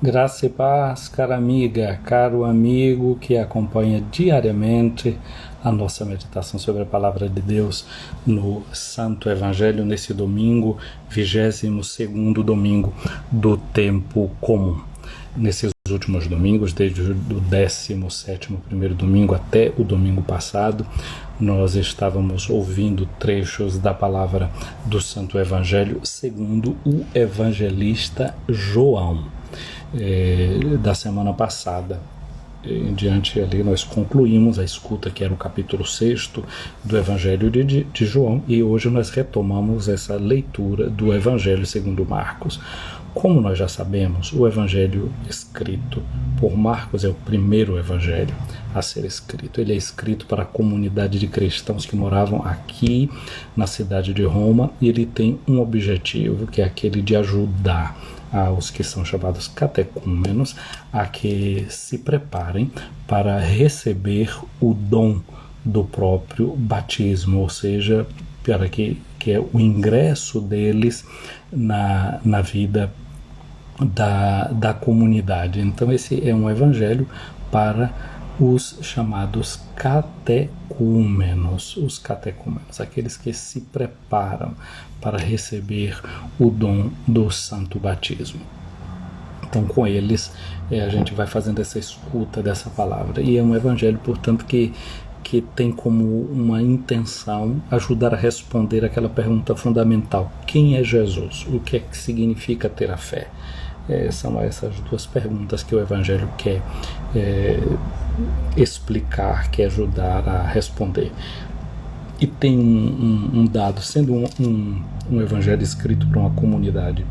Graça e paz, cara amiga, caro amigo que acompanha diariamente a nossa meditação sobre a Palavra de Deus no Santo Evangelho, nesse domingo, 22º domingo do tempo comum. Nesses últimos domingos, desde o 17º primeiro domingo até o domingo passado, nós estávamos ouvindo trechos da palavra do Santo Evangelho segundo o evangelista João. Da semana passada em diante ali nós concluímos a escuta, que era o capítulo 6º do Evangelho de João, e hoje nós retomamos essa leitura do Evangelho segundo Marcos. Como nós já sabemos, o Evangelho escrito por Marcos é o primeiro Evangelho a ser escrito. Ele é escrito para a comunidade de cristãos que moravam aqui na cidade de Roma, e ele tem um objetivo, que é aquele de ajudar aos que são chamados catecúmenos a que se preparem para receber o dom do próprio batismo, ou seja, para que é o ingresso deles na vida da comunidade. Então esse é um evangelho para os chamados catecúmenos, aqueles que se preparam para receber o dom do santo batismo. Então com eles a gente vai fazendo essa escuta dessa palavra, e é um evangelho, portanto, que tem como uma intenção ajudar a responder aquela pergunta fundamental: quem é Jesus? O que é que significa ter a fé? São essas duas perguntas que o Evangelho quer explicar, quer ajudar a responder. E tem um dado, sendo um Evangelho escrito para uma comunidade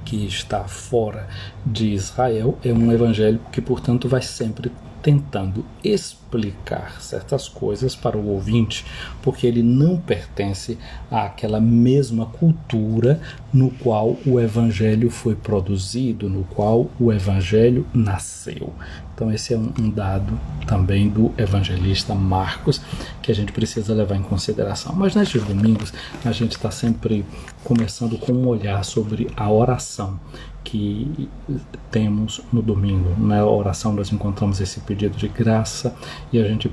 que está fora de Israel, é um Evangelho que, portanto, vai sempre tentando explicar certas coisas para o ouvinte, porque ele não pertence àquela mesma cultura no qual o Evangelho foi produzido, no qual o Evangelho nasceu. Então esse é um dado também do evangelista Marcos que a gente precisa levar em consideração. Mas nestes domingos a gente está sempre começando com um olhar sobre a oração que temos no domingo. Na oração nós encontramos esse pedido de graça, e a gente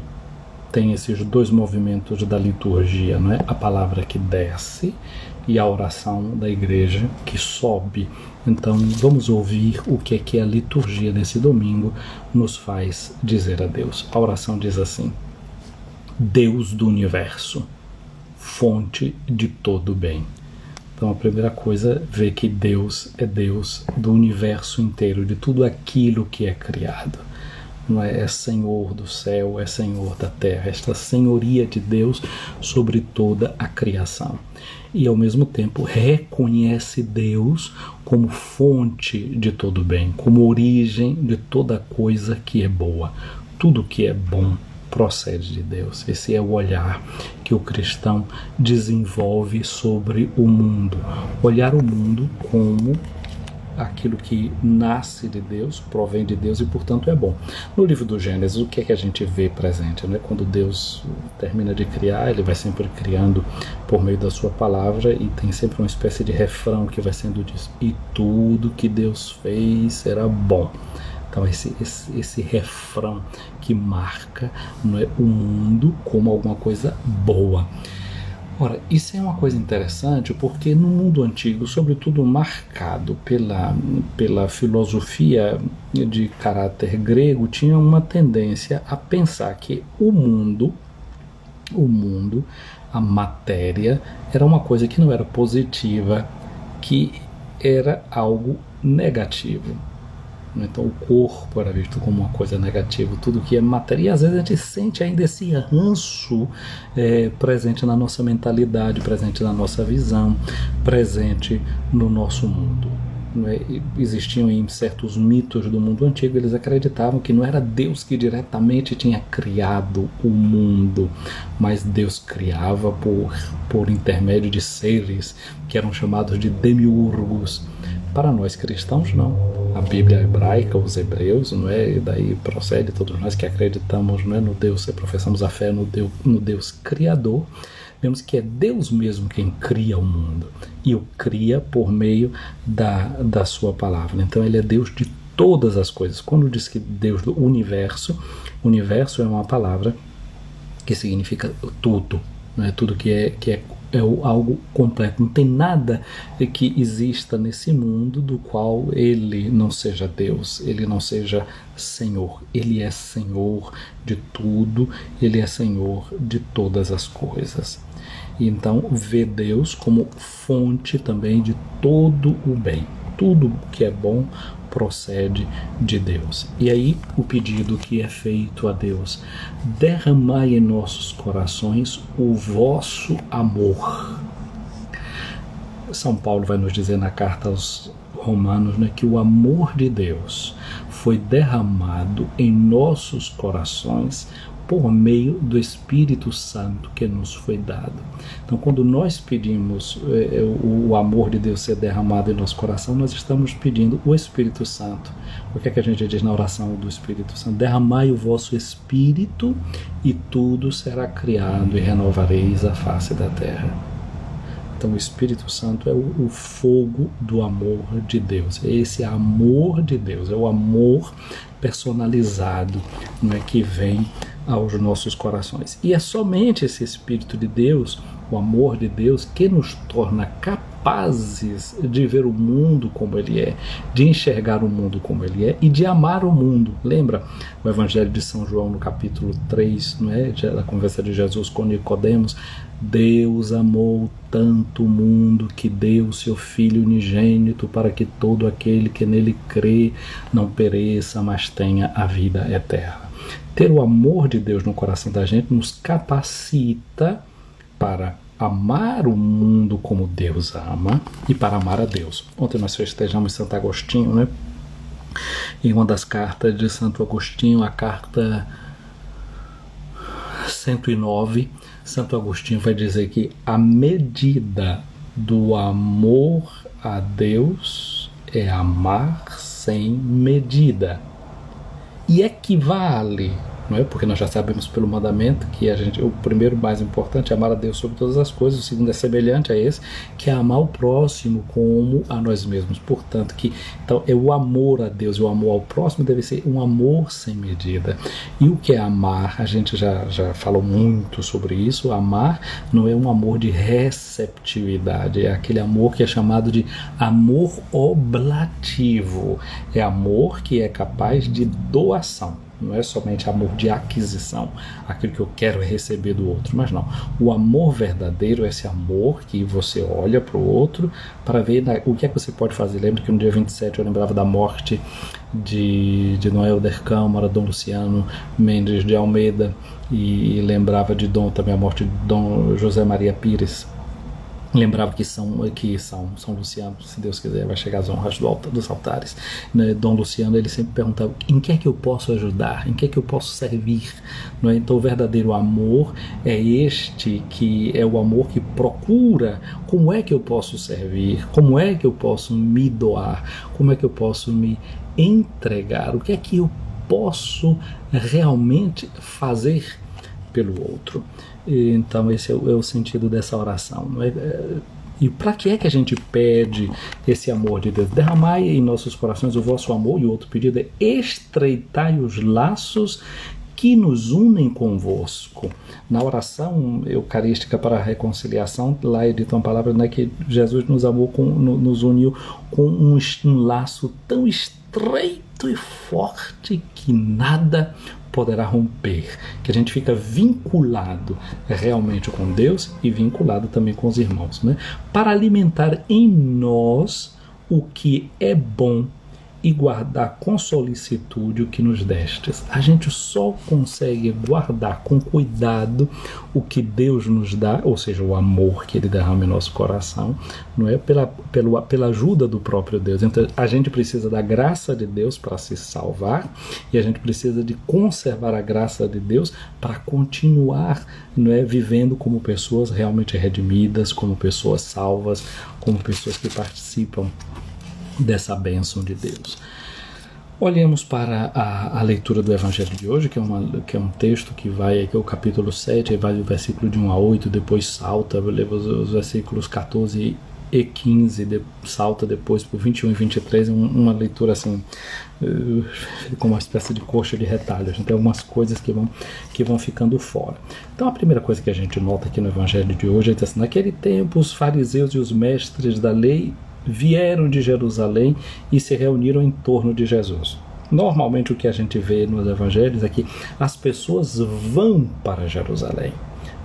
tem esses dois movimentos da liturgia, não é? A palavra que desce e a oração da igreja que sobe. Então vamos ouvir o que é que a liturgia desse domingo nos faz dizer a Deus. A oração diz assim: Deus do universo, fonte de todo bem. Então a primeira coisa, ver que Deus é Deus do universo inteiro, de tudo aquilo que é criado. Não é Senhor do céu, é Senhor da terra, esta senhoria de Deus sobre toda a criação. E ao mesmo tempo reconhece Deus como fonte de todo bem, como origem de toda coisa que é boa. Tudo que é bom procede de Deus. Esse é o olhar que o cristão desenvolve sobre o mundo. Olhar o mundo como aquilo que nasce de Deus, provém de Deus e, portanto, é bom. No livro do Gênesis, o que é que a gente vê presente? Né? Quando Deus termina de criar, ele vai sempre criando por meio da sua palavra, e tem sempre uma espécie de refrão que vai sendo dito: e tudo que Deus fez era bom. Então esse refrão que marca, não é, o mundo como alguma coisa boa. Ora, isso é uma coisa interessante, porque no mundo antigo, sobretudo marcado pela filosofia de caráter grego, tinha uma tendência a pensar que o mundo, a matéria, era uma coisa que não era positiva, que era algo negativo. Então o corpo era visto como uma coisa negativa, tudo que é matéria, e às vezes a gente sente ainda esse ranço presente na nossa mentalidade, presente na nossa visão, presente no nosso mundo. Existiam em certos mitos do mundo antigo, eles acreditavam que não era Deus que diretamente tinha criado o mundo, mas Deus criava por intermédio de seres que eram chamados de demiurgos. Para nós cristãos, não. A Bíblia hebraica, os hebreus, não é? E daí procede todos nós que acreditamos, não é, no Deus, professamos a fé no Deus Criador, vemos que é Deus mesmo quem cria o mundo, e o cria por meio da sua palavra. Então ele é Deus de todas as coisas. Quando diz que Deus do universo, universo é uma palavra que significa tudo, não é? Tudo que é algo completo. Não tem nada que exista nesse mundo do qual ele não seja Deus, ele não seja Senhor. Ele é Senhor de tudo, ele é Senhor de todas as coisas. Então, vê Deus como fonte também de todo o bem. Tudo que é bom procede de Deus. E aí o pedido que é feito a Deus: derramai em nossos corações o vosso amor. São Paulo vai nos dizer na carta aos Romanos, né, que o amor de Deus foi derramado em nossos corações por meio do Espírito Santo que nos foi dado. Então, quando nós pedimos o amor de Deus ser derramado em nosso coração, nós estamos pedindo o Espírito Santo. O que é que a gente diz na oração do Espírito Santo? Derramai o vosso Espírito e tudo será criado e renovareis a face da terra. Então o Espírito Santo é o fogo do amor de Deus. Esse amor de Deus é o amor personalizado, não é, que vem aos nossos corações. E é somente esse Espírito de Deus, o amor de Deus, que nos torna capazes de ver o mundo como ele é, de enxergar o mundo como ele é e de amar o mundo. Lembra o Evangelho de São João no capítulo 3, não é? Da conversa de Jesus com Nicodemos? Deus amou tanto o mundo que deu o seu Filho unigênito para que todo aquele que nele crê não pereça, mas tenha a vida eterna. Ter o amor de Deus no coração da gente nos capacita para amar o mundo como Deus ama e para amar a Deus. Ontem nós festejamos Santo Agostinho, né? Em uma das cartas de Santo Agostinho, a carta 109, Santo Agostinho vai dizer que a medida do amor a Deus é amar sem medida. E equivale, não é? Porque nós já sabemos pelo mandamento que o primeiro mais importante é amar a Deus sobre todas as coisas, o segundo é semelhante a esse, que é amar o próximo como a nós mesmos. Portanto, então é o amor a Deus e o amor ao próximo deve ser um amor sem medida. E o que é amar? A gente já falou muito sobre isso. Amar não é um amor de receptividade, é aquele amor que é chamado de amor oblativo. É amor que é capaz de doação. Não é somente amor de aquisição, aquilo que eu quero receber do outro, mas não. O amor verdadeiro é esse amor que você olha para o outro para ver o que é que você pode fazer. Lembra que no dia 27 eu lembrava da morte de Noel der Câmara, Dom Luciano Mendes de Almeida, e lembrava de também a morte de Dom José Maria Pires. Lembrava que São Luciano, se Deus quiser, vai chegar às honras dos altares, né? Dom Luciano, ele sempre perguntava: em que é que eu posso ajudar? Em que é que eu posso servir? Não é? Então o verdadeiro amor é este, que é o amor que procura como é que eu posso servir, como é que eu posso me doar, como é que eu posso me entregar, o que é que eu posso realmente fazer pelo outro. Então esse é o sentido dessa oração, não é? E para que é que a gente pede esse amor de Deus? Derramai em nossos corações o vosso amor, e o outro pedido é: estreitai os laços que nos unem convosco. Na oração eucarística para a reconciliação, lá é dita uma palavra, né, que Jesus nos amou, nos uniu com um laço tão estreito e forte que nada poderá romper, que a gente fica vinculado realmente com Deus e vinculado também com os irmãos, né? Para alimentar em nós o que é bom e guardar com solicitude o que nos destes. A gente só consegue guardar com cuidado o que Deus nos dá, ou seja, o amor que Ele derrama em nosso coração, não é? Pela ajuda do próprio Deus. Então a gente precisa da graça de Deus para se salvar, e a gente precisa de conservar a graça de Deus para continuar, não é, vivendo como pessoas realmente redimidas, como pessoas salvas, como pessoas que participam dessa bênção de Deus. Olhemos para a leitura do Evangelho de hoje, que é um texto que vai, que é o capítulo 7, vai do versículo de 1 a 8, depois salta, leva os versículos 14 e 15, salta depois para 21 e 23, uma leitura assim, com uma espécie de coxa de retalhos. Tem algumas coisas que vão ficando fora. Então a primeira coisa que a gente nota aqui no Evangelho de hoje é assim: naquele tempo os fariseus e os mestres da lei vieram de Jerusalém e se reuniram em torno de Jesus. Normalmente o que a gente vê nos evangelhos é que as pessoas vão para Jerusalém.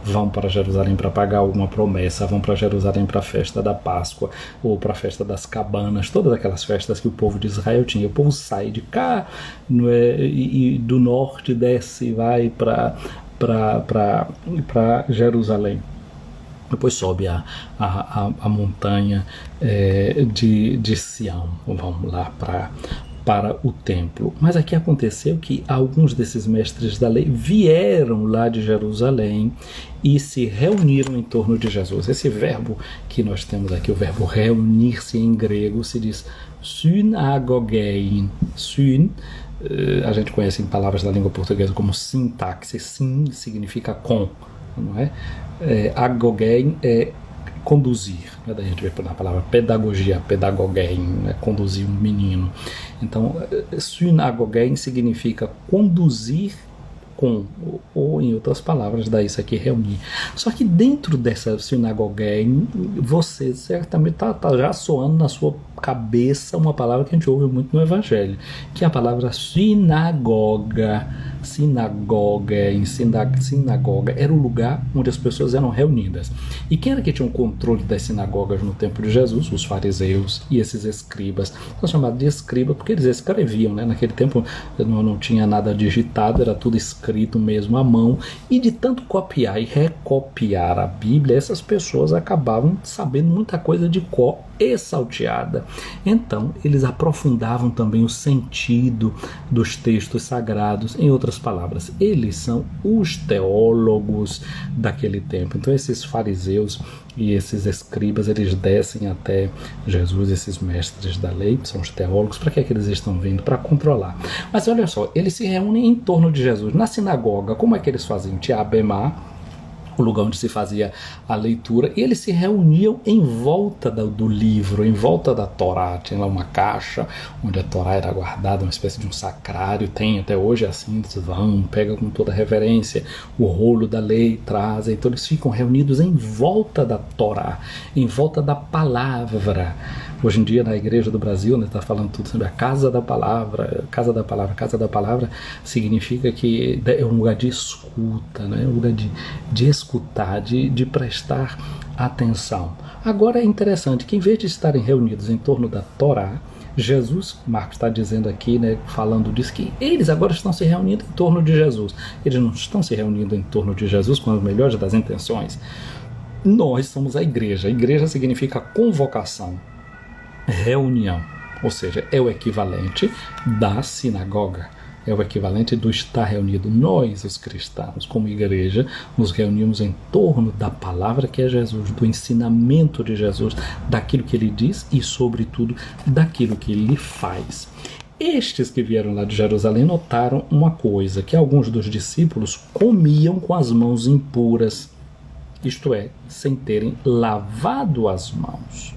Vão para Jerusalém para pagar alguma promessa, vão para Jerusalém para a festa da Páscoa, ou para a festa das cabanas, todas aquelas festas que o povo de Israel tinha. O povo sai de cá e do norte desce e vai para Jerusalém. Depois sobe a montanha de Sião, vamos lá para o templo. Mas aqui aconteceu que alguns desses mestres da lei vieram lá de Jerusalém e se reuniram em torno de Jesus. Esse verbo que nós temos aqui, o verbo reunir-se em grego, se diz synagogein. A gente conhece em palavras da língua portuguesa como sintaxe. Sin significa com, não é? Agogein é conduzir, né? Daí a gente vê na palavra pedagogia, pedagogein, é conduzir um menino. Então, synagogein significa conduzir com, ou em outras palavras, daí isso aqui reunir. Só que dentro dessa synagogein, você certamente está já soando na sua cabeça uma palavra que a gente ouve muito no Evangelho, que é a palavra sinagoga. Sinagoga era o lugar onde as pessoas eram reunidas. E quem era que tinha o controle das sinagogas no tempo de Jesus? Os fariseus e esses escribas. São chamados de escriba porque eles escreviam, né? Naquele tempo não tinha nada digitado, era tudo escrito mesmo à mão, e de tanto copiar e recopiar a Bíblia, essas pessoas acabavam sabendo muita coisa de cor e salteada. Então eles aprofundavam também o sentido dos textos sagrados. Em outras palavras, eles são os teólogos daquele tempo. Então esses fariseus e esses escribas, eles descem até Jesus, esses mestres da lei, são os teólogos. Para que eles estão vindo? Para controlar. Mas olha só, eles se reúnem em torno de Jesus. Na sinagoga, como é que eles faziam? Tinha a Bemá, o lugar onde se fazia a leitura, e eles se reuniam em volta do livro, em volta da Torá. Tinha lá uma caixa onde a Torá era guardada, uma espécie de um sacrário, tem até hoje assim, eles vão, pegam com toda reverência o rolo da lei, trazem, então eles ficam reunidos em volta da Torá, em volta da palavra. Hoje em dia na Igreja do Brasil, né, está falando tudo sobre a Casa da Palavra. Casa da Palavra. Casa da Palavra significa que é um lugar de escuta, né? Um lugar de escutar, de prestar atenção. Agora é interessante que em vez de estarem reunidos em torno da Torá, Jesus, Marcos está dizendo aqui, né, falando disso, que eles agora estão se reunindo em torno de Jesus. Eles não estão se reunindo em torno de Jesus com as melhores das intenções. Nós somos a igreja. A igreja significa convocação, reunião, ou seja, é o equivalente da sinagoga, é o equivalente do estar reunido. Nós, os cristãos, como igreja, nos reunimos em torno da palavra que é Jesus, do ensinamento de Jesus, daquilo que ele diz e, sobretudo, daquilo que ele faz. Estes que vieram lá de Jerusalém notaram uma coisa, que alguns dos discípulos comiam com as mãos impuras, isto é, sem terem lavado as mãos.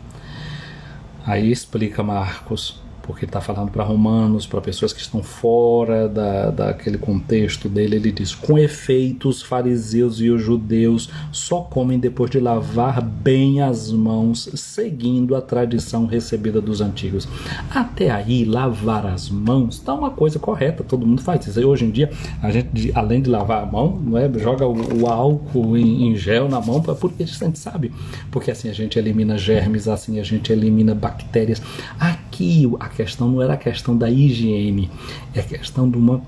Aí explica Marcos, porque está falando para romanos, para pessoas que estão fora daquele contexto dele. Ele diz: com efeito, os fariseus e os judeus só comem depois de lavar bem as mãos, seguindo a tradição recebida dos antigos. Até aí, lavar as mãos está uma coisa correta, todo mundo faz isso. Hoje em dia, a gente, além de lavar a mão, não é, joga o álcool em gel na mão, porque a gente sabe, porque assim a gente elimina germes, assim a gente elimina bactérias. Aqui a questão não era a questão da higiene, é a questão de uma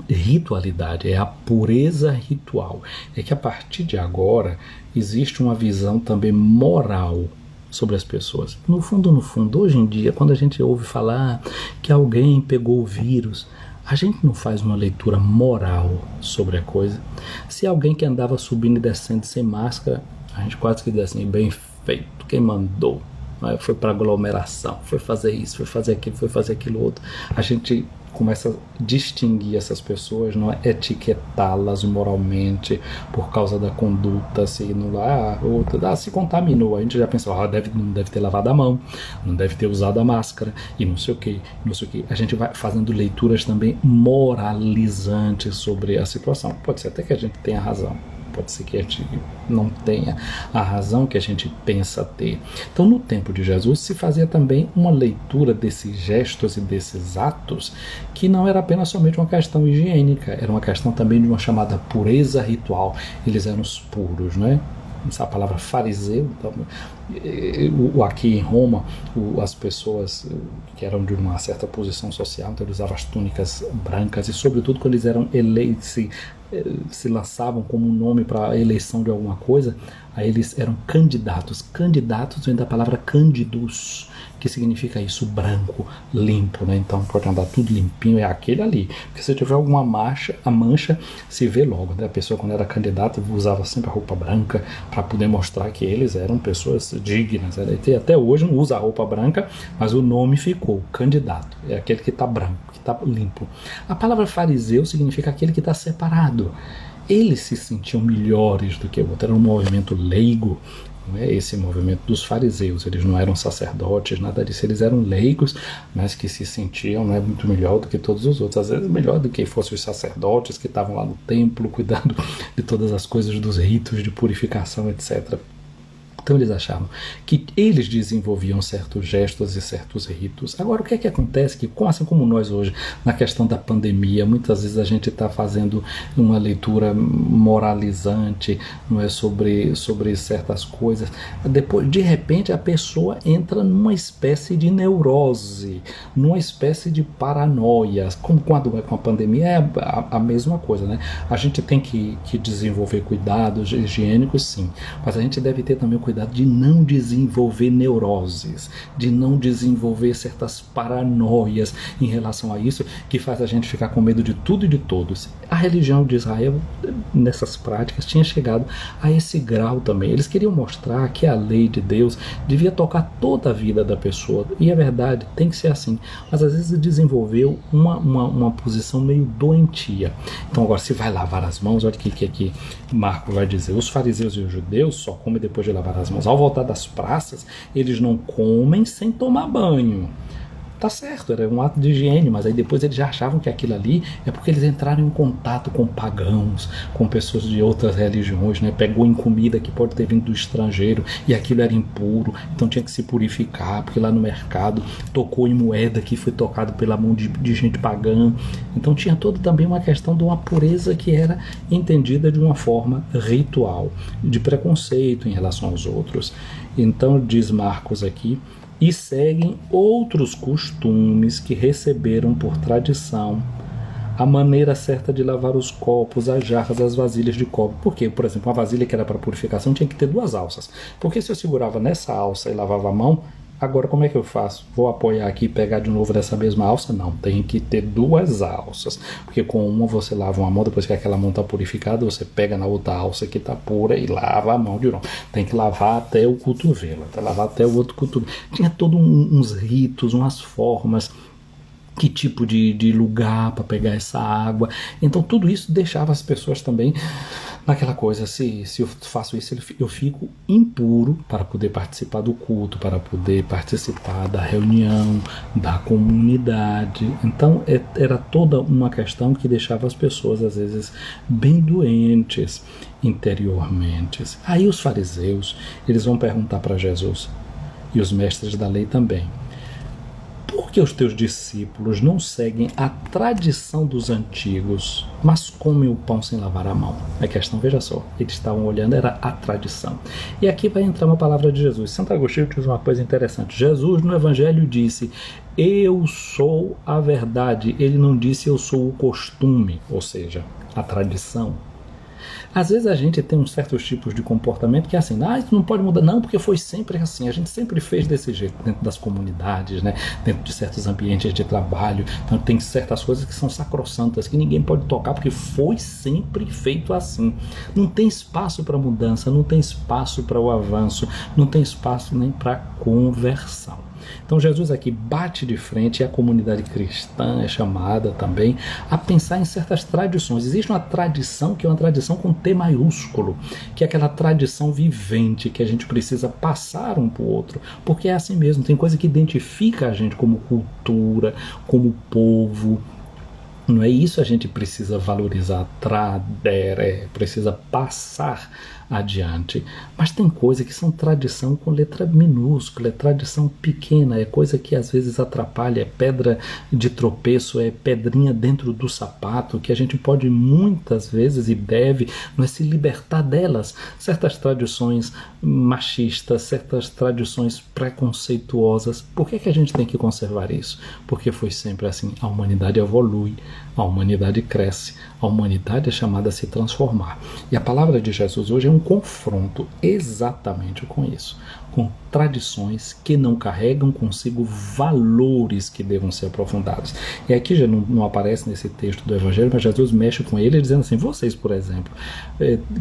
ritualidade, é a pureza ritual. É que a partir de agora existe uma visão também moral sobre as pessoas. No fundo, hoje em dia, quando a gente ouve falar que alguém pegou o vírus, a gente não faz uma leitura moral sobre a coisa. Se alguém que andava subindo e descendo sem máscara, a gente quase que diz assim: bem feito, quem mandou? não é? Foi para aglomeração, foi fazer isso, foi fazer aquilo, foi fazer aquilo outro. A gente começa a distinguir essas pessoas, não é? Etiquetá-las moralmente por causa da conduta, se não lá, se contaminou, a gente já pensa, não deve ter lavado a mão, não deve ter usado a máscara, e não sei o que, não sei o que. A gente vai fazendo leituras também moralizantes sobre a situação. Pode ser até que a gente tenha razão, pode ser que a gente não tenha a razão que a gente pensa ter. Então, no tempo de Jesus, se fazia também uma leitura desses gestos e desses atos que não era apenas somente uma questão higiênica, era uma questão também de uma chamada pureza ritual. Eles eram os puros, não é? A palavra fariseu, então, aqui em Roma, as pessoas que eram de uma certa posição social, então eles usavam as túnicas brancas e, sobretudo, quando eles eram eleitos, se lançavam como um nome para a eleição de alguma coisa, aí eles eram candidatos. Candidatos vem da palavra candidus, que significa isso, branco, limpo, né? Então pode andar tudo limpinho, é aquele ali. Porque se tiver alguma a mancha se vê logo, né? A pessoa, quando era candidata, usava sempre a roupa branca para poder mostrar que eles eram pessoas dignas, né? E até hoje não usa a roupa branca, mas o nome ficou, candidato, é aquele que está branco, que está limpo. A palavra fariseu significa aquele que está separado. Eles se sentiam melhores do que o outro, era um movimento leigo, não é? Esse movimento dos fariseus, eles não eram sacerdotes, nada disso, eles eram leigos, mas que se sentiam, não é, muito melhor do que todos os outros, às vezes melhor do que fossem os sacerdotes que estavam lá no templo, cuidando de todas as coisas dos ritos de purificação, etc. Então eles achavam que eles desenvolviam certos gestos e certos ritos. Agora, o que é que acontece? Que, assim como nós hoje, na questão da pandemia, muitas vezes a gente está fazendo uma leitura moralizante, não é, sobre certas coisas. Depois, de repente, a pessoa entra numa espécie de neurose, numa espécie de paranoia. Como quando é com a pandemia, é a mesma coisa, né? A gente tem que desenvolver cuidados higiênicos, sim, mas a gente deve ter também o cuidado de não desenvolver neuroses, de não desenvolver certas paranoias em relação a isso, que faz a gente ficar com medo de tudo e de todos. A religião de Israel, nessas práticas, tinha chegado a esse grau também. Eles queriam mostrar que a lei de Deus devia tocar toda a vida da pessoa, e é verdade, tem que ser assim, mas às vezes desenvolveu uma posição meio doentia. Então agora, se vai lavar as mãos, olha o que Marco vai dizer: os fariseus e os judeus só comem depois de lavar as mãos. Ao voltar das praças, eles não comem sem tomar banho. Tá certo, era um ato de higiene, mas aí depois eles já achavam que aquilo ali é porque eles entraram em contato com pagãos, com pessoas de outras religiões, né? Pegou em comida que pode ter vindo do estrangeiro e aquilo era impuro, então tinha que se purificar, porque lá no mercado tocou em moeda que foi tocado pela mão de gente pagã. Então tinha toda também uma questão de uma pureza que era entendida de uma forma ritual, de preconceito em relação aos outros. Então diz Marcos aqui: e seguem outros costumes que receberam por tradição, a maneira certa de lavar os copos, as jarras, as vasilhas de cobre. Porque, por exemplo, uma vasilha que era para purificação tinha que ter 2 alças. Porque se eu segurava nessa alça e lavava a mão, agora como é que eu faço? Vou apoiar aqui e pegar de novo dessa mesma alça? Não, tem que ter 2 alças, porque com uma você lava uma mão, depois que aquela mão está purificada, você pega na outra alça que está pura e lava a mão de novo. Tem que lavar até o cotovelo, até lavar até o outro cotovelo. Tinha todos uns ritos, umas formas, que tipo de lugar para pegar essa água. Então tudo isso deixava as pessoas também naquela coisa: se eu faço isso, eu fico impuro para poder participar do culto, para poder participar da reunião, da comunidade. Então era toda uma questão que deixava as pessoas às vezes bem doentes interiormente. Aí os fariseus, eles vão perguntar para Jesus, e os mestres da lei também: por que os teus discípulos não seguem a tradição dos antigos, mas comem o pão sem lavar a mão? A questão, veja só, eles estavam olhando, era a tradição. E aqui vai entrar uma palavra de Jesus. Santo Agostinho diz uma coisa interessante. Jesus no Evangelho disse: eu sou a verdade. Ele não disse eu sou o costume, ou seja, a tradição. Às vezes a gente tem uns certos tipos de comportamento que é assim: isso não pode mudar, não, porque foi sempre assim, a gente sempre fez desse jeito, dentro das comunidades, né? Dentro de certos ambientes de trabalho. Então tem certas coisas que são sacrossantas, que ninguém pode tocar, porque foi sempre feito assim. Não tem espaço para mudança, não tem espaço para o avanço, não tem espaço nem para conversão. Então Jesus aqui bate de frente, e a comunidade cristã é chamada também a pensar em certas tradições. Existe uma tradição que é uma tradição com T maiúsculo, que é aquela tradição vivente que a gente precisa passar um para o outro, porque é assim mesmo, tem coisa que identifica a gente como cultura, como povo. Não é isso, a gente precisa valorizar, precisa passar adiante. Mas tem coisa que são tradição com letra minúscula, é tradição pequena, é coisa que às vezes atrapalha, é pedra de tropeço, é pedrinha dentro do sapato, que a gente pode muitas vezes e deve, não é, se libertar delas. Certas tradições machistas, certas tradições preconceituosas. Por que a gente tem que conservar isso? Porque foi sempre assim. A humanidade evolui, a humanidade cresce, a humanidade é chamada a se transformar. E a palavra de Jesus hoje é um confronto exatamente com isso, com tradições que não carregam consigo valores que devam ser aprofundados. E aqui já não aparece nesse texto do Evangelho, mas Jesus mexe com ele dizendo assim: vocês, por exemplo,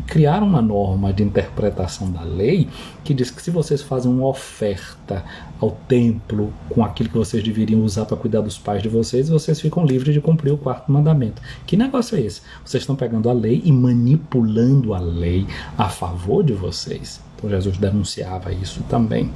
criaram uma norma de interpretação da lei que diz que se vocês fazem uma oferta ao templo com aquilo que vocês deveriam usar para cuidar dos pais de vocês, vocês ficam livres de cumprir o quarto mandamento. Que negócio é esse? Vocês estão pegando a lei e manipulando a lei a favor de vocês. Então Jesus denunciava isso também.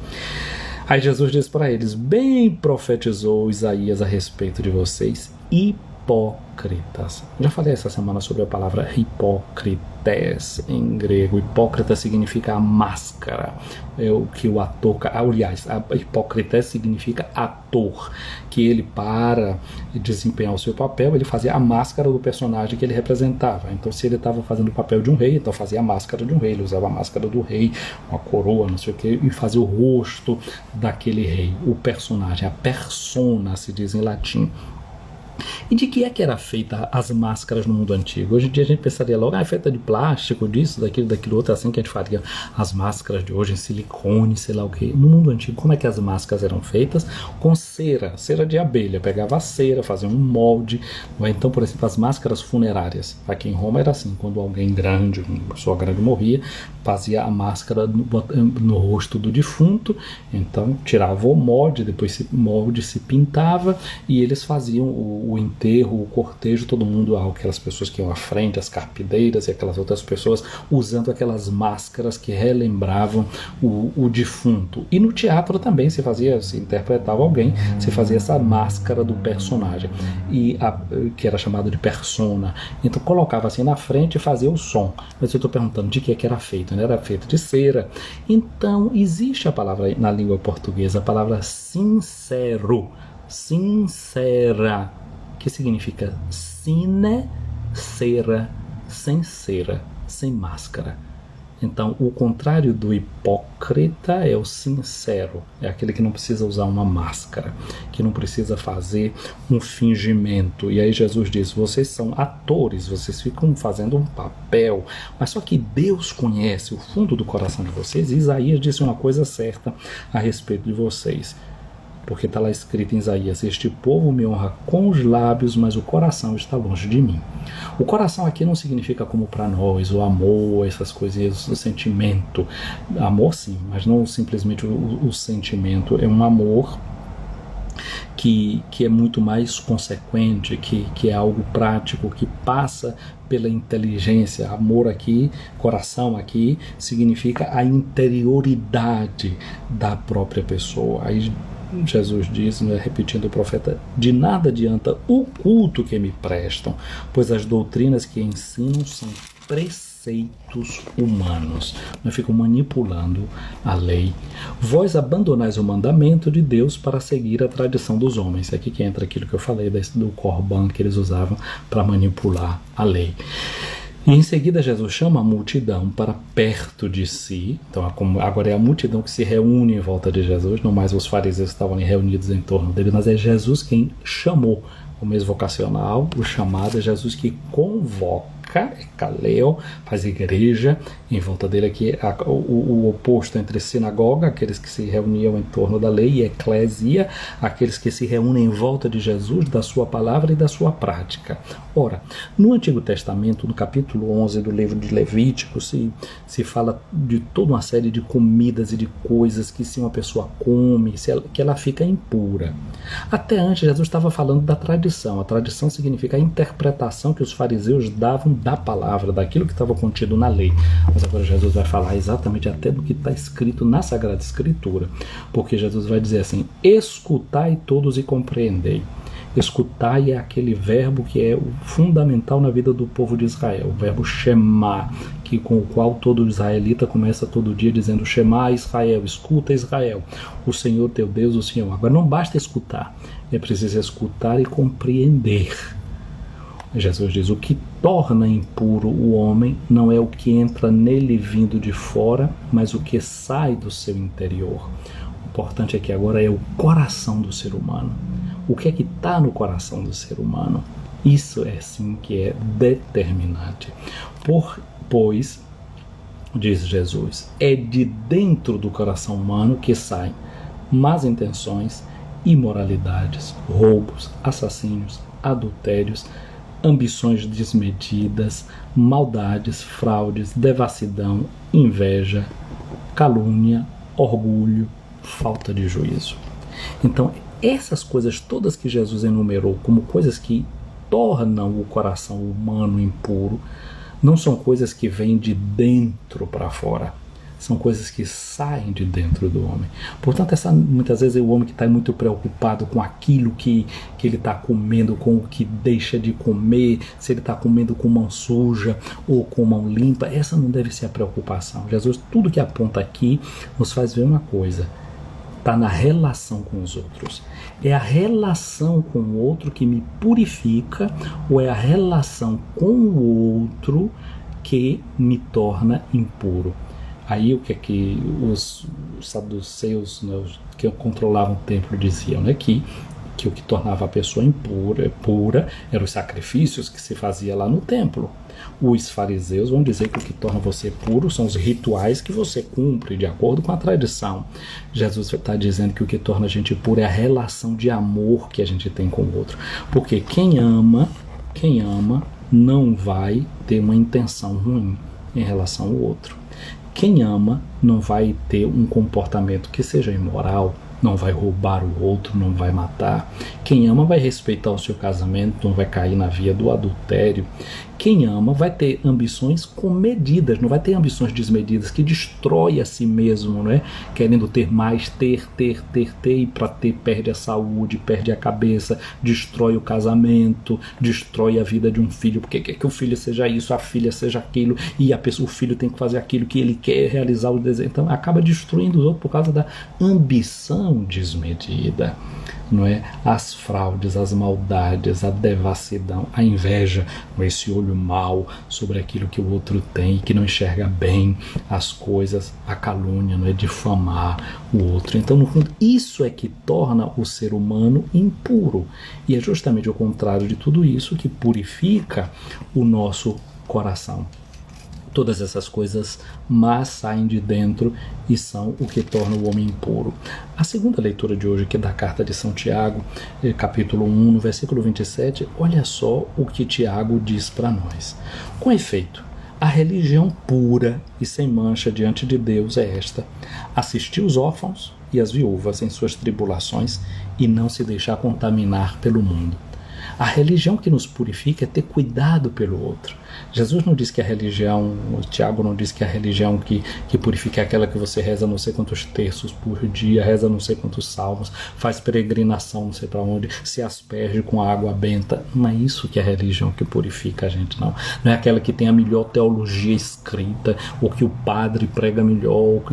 Aí Jesus diz para eles: bem profetizou Isaías a respeito de vocês, hipócritas. Já falei essa semana sobre a palavra hipócrites em grego. Hipócrita significa a máscara. É o que o ator... Aliás, a hipócrites significa ator, que ele, para desempenhar o seu papel, ele fazia a máscara do personagem que ele representava. Então, se ele estava fazendo o papel de um rei, então fazia a máscara de um rei. Ele usava a máscara do rei, uma coroa, não sei o que, e fazia o rosto daquele rei. O personagem, a persona, se diz em latim. E de que era feita as máscaras no mundo antigo? Hoje em dia a gente pensaria logo, é feita de plástico, disso, daquilo outro, assim que a gente faria as máscaras de hoje, em silicone, sei lá o que. No mundo antigo, como é que as máscaras eram feitas? Com cera de abelha. Pegava a cera, fazia um molde. Então, por exemplo, as máscaras funerárias. Aqui em Roma era assim, quando alguém grande, uma pessoa grande morria, fazia a máscara no rosto do defunto, então tirava o molde, depois o molde se pintava e eles faziam o enterro, o cortejo, todo mundo, aquelas pessoas que iam à frente, as carpideiras e aquelas outras pessoas usando aquelas máscaras que relembravam o defunto. E no teatro também se interpretava alguém, se fazia essa máscara do personagem, que era chamado de persona. Então colocava assim na frente e fazia o som. Mas eu estou perguntando de que era feito, né? Era feito de cera. Então existe a palavra na língua portuguesa, a palavra sincero, sincera, que significa sine cera, sem cera, sem máscara. Então, o contrário do hipócrita é o sincero, é aquele que não precisa usar uma máscara, que não precisa fazer um fingimento. E aí Jesus diz: vocês são atores, vocês ficam fazendo um papel, mas só que Deus conhece o fundo do coração de vocês. E Isaías disse uma coisa certa a respeito de vocês. Porque está lá escrito em Isaías: este povo me honra com os lábios, mas o coração está longe de mim. O coração aqui não significa como para nós o amor, essas coisas, o sentimento. Amor sim, mas não simplesmente o sentimento. É um amor que é muito mais consequente, que é algo prático, que passa pela inteligência. Amor aqui, coração aqui, significa a interioridade da própria pessoa. Aí Jesus diz, né, repetindo o profeta: de nada adianta o culto que me prestam, pois as doutrinas que ensinam são preceitos humanos. Não ficam manipulando a lei. Vós abandonais o mandamento de Deus para seguir a tradição dos homens. É aqui que entra aquilo que eu falei do corban que eles usavam para manipular a lei. E em seguida Jesus chama a multidão para perto de si. Então agora é a multidão que se reúne em volta de Jesus, não mais os fariseus que estavam ali reunidos em torno dele, mas é Jesus quem chamou. O mesmo vocacional, o chamado, é Jesus que convoca. kaleo, faz igreja, em volta dele aqui o oposto entre sinagoga, aqueles que se reuniam em torno da lei, e eclésia, aqueles que se reúnem em volta de Jesus, da sua palavra e da sua prática. Ora, no Antigo Testamento, no capítulo 11 do livro de Levítico, se fala de toda uma série de comidas e de coisas que se uma pessoa come, que ela fica impura. Até antes, Jesus estava falando da tradição. A tradição significa a interpretação que os fariseus davam da palavra, daquilo que estava contido na lei. Mas agora Jesus vai falar exatamente até do que está escrito na Sagrada Escritura, porque Jesus vai dizer assim: escutai todos e compreendei. Escutai é aquele verbo que é o fundamental na vida do povo de Israel, o verbo Shema, com o qual todo israelita começa todo dia dizendo: Shema Israel, escuta Israel, o Senhor teu Deus, o Senhor. Agora não basta escutar, é preciso escutar e compreender. Jesus diz: o que torna impuro o homem não é o que entra nele vindo de fora, mas o que sai do seu interior. O importante aqui agora é o coração do ser humano. O que é que está no coração do ser humano? Isso é sim que é determinante. Pois, diz Jesus, é de dentro do coração humano que saem más intenções, imoralidades, roubos, assassínios, adultérios, ambições desmedidas, maldades, fraudes, devassidão, inveja, calúnia, orgulho, falta de juízo. Então, essas coisas todas que Jesus enumerou como coisas que tornam o coração humano impuro, não são coisas que vêm de dentro para fora, são coisas que saem de dentro do homem. Portanto, muitas vezes o homem que está muito preocupado com aquilo que ele está comendo, com o que deixa de comer, se ele está comendo com mão suja ou com mão limpa, essa não deve ser a preocupação. Jesus, tudo que aponta aqui, nos faz ver uma coisa: está na relação com os outros. É a relação com o outro que me purifica, ou é a relação com o outro que me torna impuro? Aí o que é que os saduceus, né, os que controlavam o templo, diziam, né, que o que tornava a pessoa pura eram os sacrifícios que se fazia lá no templo. Os fariseus vão dizer que o que torna você puro são os rituais que você cumpre de acordo com a tradição. Jesus está dizendo que o que torna a gente pura é a relação de amor que a gente tem com o outro. Porque quem ama não vai ter uma intenção ruim em relação ao outro. Quem ama não vai ter um comportamento que seja imoral, não vai roubar o outro, não vai matar. Quem ama vai respeitar o seu casamento, não vai cair na via do adultério. Quem ama vai ter ambições comedidas, não vai ter ambições desmedidas que destrói a si mesmo, né? Querendo ter mais, ter, e para ter perde a saúde, perde a cabeça, destrói o casamento, destrói a vida de um filho, porque quer que o filho seja isso, a filha seja aquilo, e o filho tem que fazer aquilo que ele quer, realizar o desejo. Então acaba destruindo os outros por causa da ambição desmedida, não é? As fraudes, as maldades, a devassidão, a inveja, esse olho mau sobre aquilo que o outro tem, que não enxerga bem as coisas, a calúnia, não é? Difamar o outro. Então, no fundo, isso é que torna o ser humano impuro. E é justamente o contrário de tudo isso que purifica o nosso coração. Todas essas coisas más saem de dentro e são o que torna o homem impuro. A segunda leitura de hoje, que é da carta de São Tiago, capítulo 1, no versículo 27, olha só o que Tiago diz para nós. Com efeito, a religião pura e sem mancha diante de Deus é esta: assistir os órfãos e as viúvas em suas tribulações e não se deixar contaminar pelo mundo. A religião que nos purifica é ter cuidado pelo outro. Jesus não diz que a religião, Tiago não diz que a religião que purifica é aquela que você reza não sei quantos terços por dia, reza não sei quantos salmos, faz peregrinação não sei para onde, se asperge com a água benta. Não é isso que é a religião que purifica a gente, não. Não é aquela que tem a melhor teologia escrita, ou que o padre prega melhor,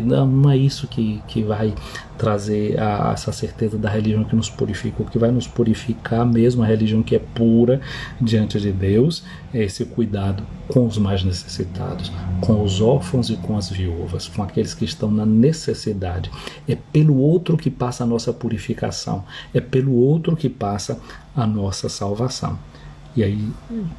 não é isso que vai trazer essa certeza da religião que nos purifica. O que vai nos purificar mesmo, a religião que é pura diante de Deus, é esse cuidado com os mais necessitados, com os órfãos e com as viúvas, com aqueles que estão na necessidade. É pelo outro que passa a nossa purificação, é pelo outro que passa a nossa salvação. E aí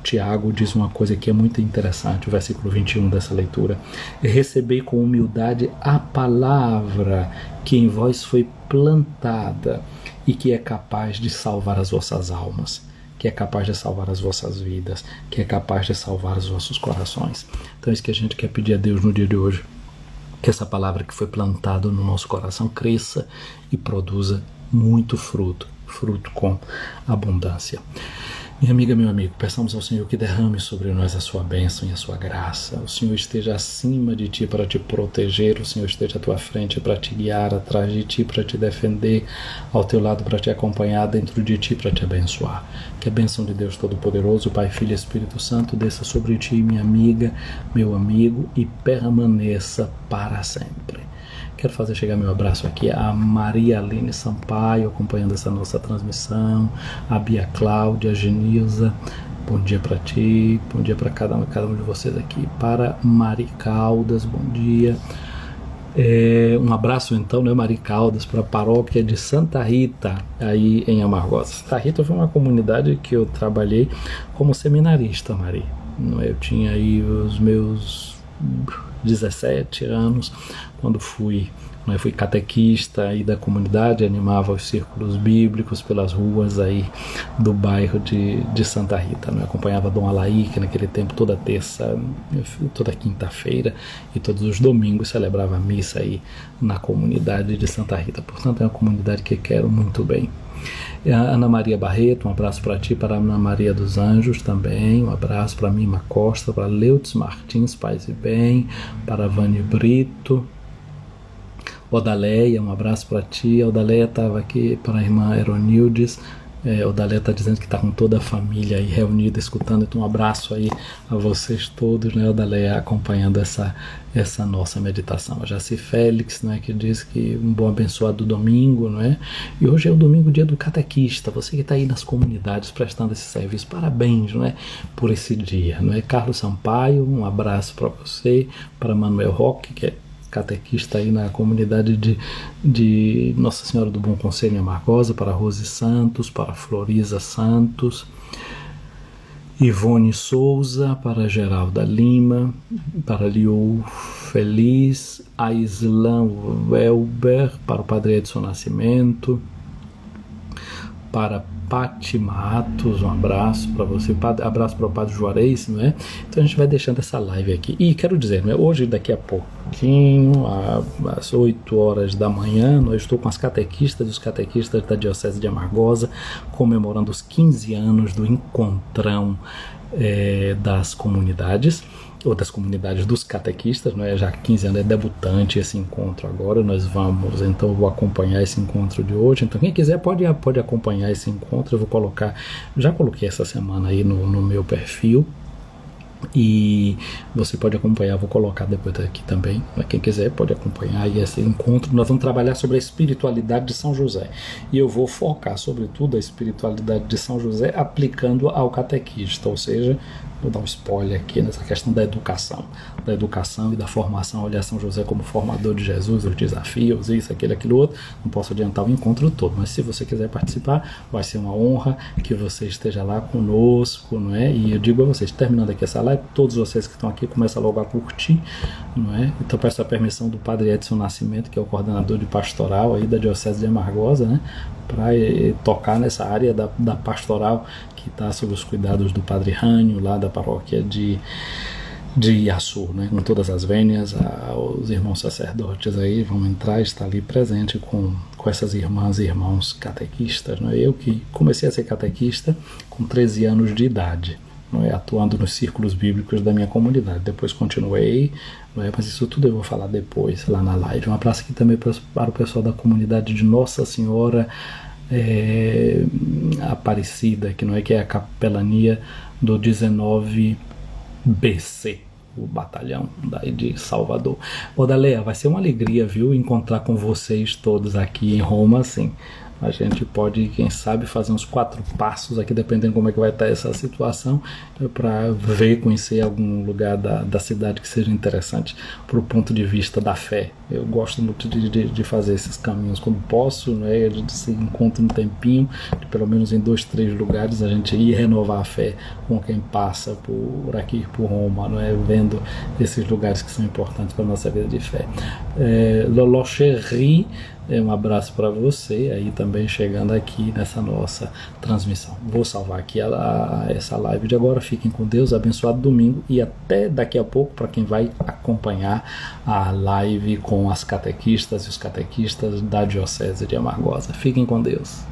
Tiago diz uma coisa que é muito interessante, o versículo 21 dessa leitura: recebei com humildade a palavra que em vós foi plantada e que é capaz de salvar as vossas almas, que é capaz de salvar as vossas vidas, que é capaz de salvar os vossos corações. Então é isso que a gente quer pedir a Deus no dia de hoje, que essa palavra que foi plantada no nosso coração cresça e produza muito fruto, fruto com abundância. Minha amiga, meu amigo, peçamos ao Senhor que derrame sobre nós a sua bênção e a sua graça. O Senhor esteja acima de ti para te proteger, o Senhor esteja à tua frente para te guiar, atrás de ti para te defender, ao teu lado para te acompanhar, dentro de ti para te abençoar. Que a bênção de Deus Todo-Poderoso, Pai, Filho e Espírito Santo, desça sobre ti, minha amiga, meu amigo, e permaneça para sempre. Quero fazer chegar meu abraço aqui a Maria Aline Sampaio, acompanhando essa nossa transmissão, a Bia Cláudia, a Genilza, bom dia para ti, bom dia para cada um de vocês aqui. Para Mari Caldas, bom dia. Um abraço então, né, Mari Caldas, para a paróquia de Santa Rita, aí em Amargosa. Santa Rita foi uma comunidade que eu trabalhei como seminarista, Mari. Eu tinha aí os meus 17 anos, quando fui catequista aí da comunidade, animava os círculos bíblicos pelas ruas aí do bairro de Santa Rita, acompanhava Dom Alaí, que naquele tempo toda quinta-feira e todos os domingos celebrava a missa aí na comunidade de Santa Rita. Portanto, é uma comunidade que quero muito bem. Ana Maria Barreto, um abraço para ti, para Ana Maria dos Anjos também, um abraço para Mima Costa, para Leutz Martins, paz e bem, para Vânia Brito, Odaleia, um abraço para ti. A Odaleia estava aqui, para a irmã Eronildes. Odaleia está dizendo que está com toda a família aí reunida, escutando, então um abraço aí a vocês todos, né? Odaleia acompanhando essa nossa meditação. A Jaci Félix, né, que diz que um bom abençoado domingo, não é? E hoje é o domingo, dia do catequista, você que está aí nas comunidades prestando esse serviço, parabéns, não é? Por esse dia, não é? Carlos Sampaio, um abraço para você, para Manuel Roque, que é catequista aí na comunidade de Nossa Senhora do Bom Conselho em Amargosa, para Rose Santos, para Florisa Santos, Ivone Souza, para Geralda Lima, para Liu Feliz, Aislan Welber, para o Padre Edson Nascimento, para Pati Matos, um abraço para você, abraço para o Padre Juarez, não é? Então a gente vai deixando essa live aqui. E quero dizer, não é? Hoje, daqui a pouquinho, às 8 horas da manhã, eu estou com as catequistas e os catequistas da Diocese de Amargosa, comemorando os 15 anos do encontrão das comunidades, ou das comunidades dos catequistas, não é? Já 15 anos, é debutante esse encontro agora, então eu vou acompanhar esse encontro de hoje, então quem quiser pode acompanhar esse encontro, eu vou colocar, já coloquei essa semana aí no meu perfil, e você pode acompanhar, vou colocar depois daqui também, quem quiser pode acompanhar aí esse encontro. Nós vamos trabalhar sobre a espiritualidade de São José, e eu vou focar sobretudo a espiritualidade de São José aplicando ao catequista, ou seja, vou dar um spoiler aqui nessa questão da educação e da formação, olhar São José como formador de Jesus, os desafios, isso, aquilo outro. Não posso adiantar o encontro todo, mas se você quiser participar, vai ser uma honra que você esteja lá conosco, não é? E eu digo a vocês, terminando aqui essa live, todos vocês que estão aqui, começam logo a curtir, não é? Então peço a permissão do Padre Edson Nascimento, que é o coordenador de pastoral aí da Diocese de Amargosa, né? Para tocar nessa área da pastoral que está sob os cuidados do Padre Rânio, lá da paróquia de Iaçu, né? Com todas as vênias, os irmãos sacerdotes aí vão entrar, estar ali presente com essas irmãs e irmãos catequistas, né? Eu que comecei a ser catequista com 13 anos de idade, não é? Atuando nos círculos bíblicos da minha comunidade, depois continuei, não é? Mas isso tudo eu vou falar depois lá na live. Um abraço aqui também para o pessoal da comunidade de Nossa Senhora Aparecida, que não é, que é a capelania do 19BC, o batalhão daí de Salvador. Odaleia, vai ser uma alegria, viu, encontrar com vocês todos aqui em Roma, assim. A gente pode, quem sabe, fazer uns 4 passos aqui, dependendo como é que vai estar essa situação, para ver, conhecer algum lugar da cidade que seja interessante para o ponto de vista da fé. Eu gosto muito de fazer esses caminhos quando posso, né? A gente se encontra um tempinho, pelo menos em 2, 3 lugares, a gente ir renovar a fé com quem passa por aqui, por Roma, não é? Vendo esses lugares que são importantes para a nossa vida de fé. Lolo Chéri, um abraço para você aí também chegando aqui nessa nossa transmissão. Vou salvar aqui essa live de agora. Fiquem com Deus, abençoado domingo e até daqui a pouco para quem vai acompanhar a live com as catequistas e os catequistas da Diocese de Amargosa. Fiquem com Deus.